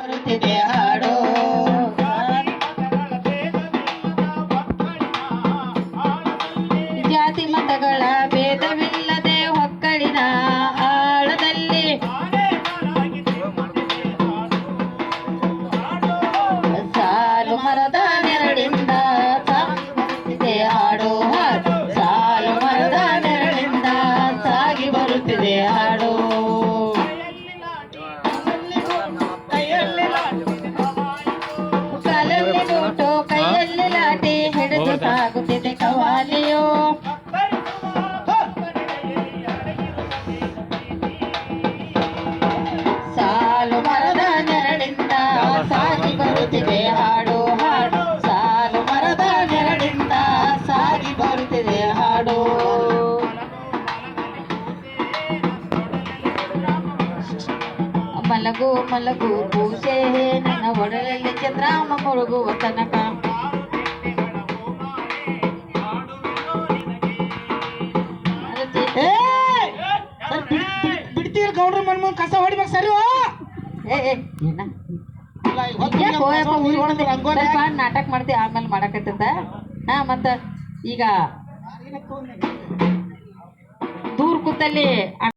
ಬರುತ್ತಿದೆ ಹಾಡು ಜಾತಿ ಮತಗಳ ಭೇದವಿಲ್ಲದೆ ಹೊಕ್ಕಳಿನ ಆಳದಲ್ಲಿ ಸಾಲು ಮರದ ನೆರಳಿಂದ ಸಾಗುತ್ತಿದೆ ಹಾಡು ಸಾಲು ಮರದ ನೆರಳಿಂದ ಸಾಗಿ ಬರುತ್ತಿದೆ ಹಾಡು ಕಾಲಲ್ಲಿ ಗೂಟು ಕೈಯಲ್ಲಿ ಲಾಟಿ ಹಿಡಿದು ಸಾಗುತ್ತಿದೆ ಕವಾಲಿಯೋ ಸಾಲು ಮರದ ನೆರಳಿಂದ ಸಾಗಿ ಬರುತ್ತಿದೆ ಹಾಡು ಹಾಡು ಸಾಲು ಮರದ ನೆರಳಿಂದ ಸಾಗಿ ಬರುತ್ತಿದೆ ಹಾಡು ಮಲಗು ಮಲಗು ಪೂಜೆ ನನ್ನ ಒಡಲಲ್ಲಿ ಚಂದ್ರಾಮ ಮುಳುಗುವ ತನಕ ಬಿಡ್ತೀರ ಗೌಡ್ರ ಮನ್ ಕಸ ಹೊಡಿಬೇಕು ಸರಿ ನಾಟಕ ಮಾಡ್ತೀವಿ ಆಮೇಲೆ ಮಾಡಕತ್ತದ ಹಾ ಮತ್ತ ಈಗ ದೂರ್ ಕೂತಲ್ಲಿ